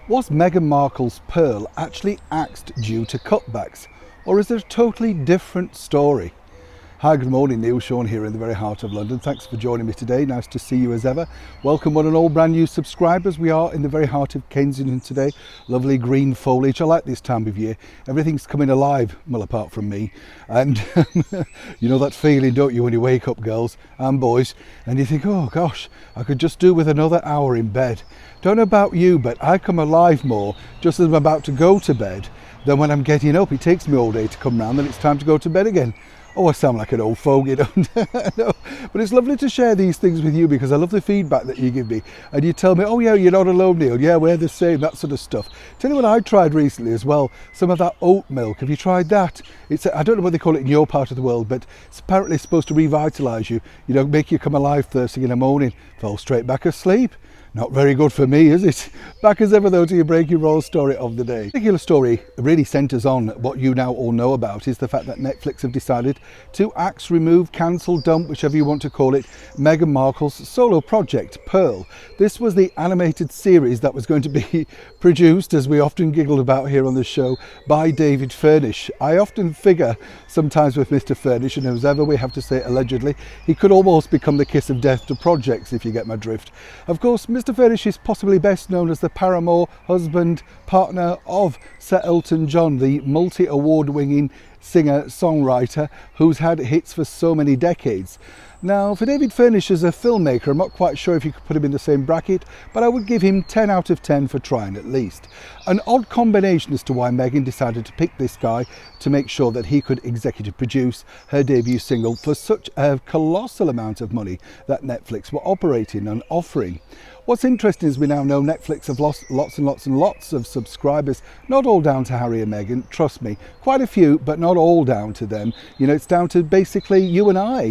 Was Meghan Markle's Pearl actually axed due to cutbacks, or is it a totally different story? Hi, good morning, Neil Sean here in the very heart of London. Thanks for joining me today. Nice to see you as ever. Welcome one and all brand new subscribers. We are in the very heart of Kensington today. Lovely green foliage. I like this time of year. Everything's coming alive, well, apart from me. And you know that feeling, don't you, when you wake up, girls and boys, and you think, oh gosh, I could just do with another hour in bed. Don't know about you, but I come alive more just as I'm about to go to bed than when I'm getting up. It takes me all day to come round, then it's time to go to bed again. Oh, I sound like an old fogey, don't I? No, but it's lovely to share these things with you because I love the feedback that you give me. And you tell me, oh yeah, you're not alone, Neil. Yeah, we're the same, that sort of stuff. Tell you what I tried recently as well, some of that oat milk. Have you tried that? I don't know what they call it in your part of the world, but it's apparently supposed to revitalise you, make you come alive first thing in the morning. Fell straight back asleep. Not very good for me, is it? Back as ever though to your breaking roll story of the day. The particular story really centres on what you now all know about, is the fact that Netflix have decided to axe, remove, cancel, dump, whichever you want to call it, Meghan Markle's solo project, Pearl. This was the animated series that was going to be produced, as we often giggled about here on the show, by David Furnish. I often figure sometimes with Mr. Furnish, and as ever we have to say allegedly, he could almost become the kiss of death to projects, if you get my drift. Of course, Mr. Furnish is possibly best known as the paramour, husband, partner of Sir Elton John, the multi-award winning singer-songwriter who's had hits for so many decades. Now, for David Furnish as a filmmaker, I'm not quite sure if you could put him in the same bracket, but I would give him 10 out of 10 for trying at least. An odd combination as to why Meghan decided to pick this guy to make sure that he could executive produce her debut single for such a colossal amount of money that Netflix were operating and offering. What's interesting is we now know Netflix have lost lots and lots and lots of subscribers, not all down to Harry and Meghan, trust me, quite a few, but not all down to them. It's down to basically you and I,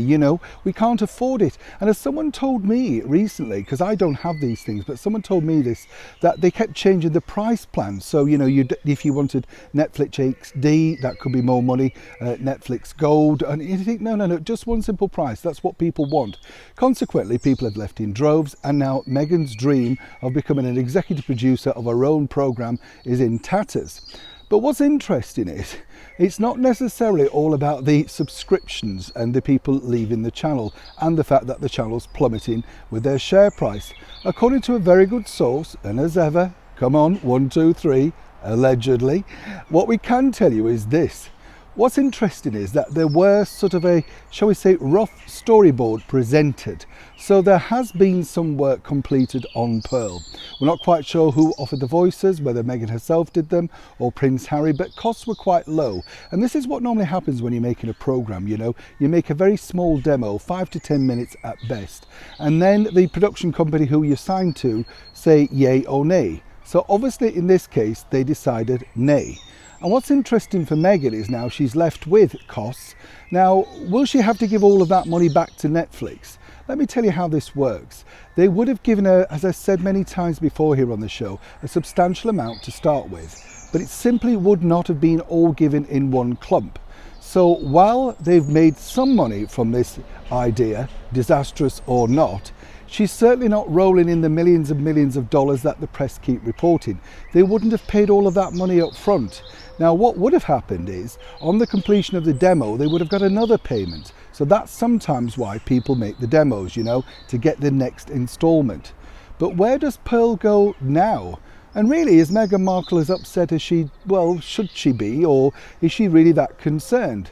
we can't afford it. And as someone told me recently, because I don't have these things, but someone told me this, that they kept changing the price plan. So, if you wanted Netflix HD, that could be more money, Netflix Gold, and you think, no, just one simple price. That's what people want. Consequently, people have left in droves, and now Meghan's dream of becoming an executive producer of her own program is in tatters. But what's interesting is it's not necessarily all about the subscriptions and the people leaving the channel and the fact that the channel's plummeting with their share price. According to a very good source, and as ever, come on, 1, 2, 3, allegedly, what we can tell you is this. What's interesting is that there were sort of a, shall we say, rough storyboard presented. So there has been some work completed on Pearl. We're not quite sure who offered the voices, whether Meghan herself did them or Prince Harry, but costs were quite low. And this is what normally happens when you're making a program, you make a very small demo, 5 to 10 minutes at best. And then the production company who you're signed to say yay or nay. So obviously in this case, they decided nay. And what's interesting for Meghan is now she's left with costs. Now, will she have to give all of that money back to Netflix? Let me tell you how this works. They would have given her, as I said many times before here on the show, a substantial amount to start with, but it simply would not have been all given in one clump. So while they've made some money from this idea, disastrous or not, she's certainly not rolling in the millions and millions of dollars that the press keep reporting. They wouldn't have paid all of that money up front. Now, what would have happened is, on the completion of the demo, they would have got another payment. So that's sometimes why people make the demos, to get the next installment. But where does Pearl go now? And really, is Meghan Markle as upset as should she be, or is she really that concerned?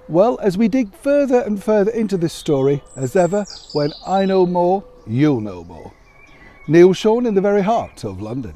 Well, as we dig further and further into this story, as ever, when I know more, you'll know more. Neil Sean in the very heart of London.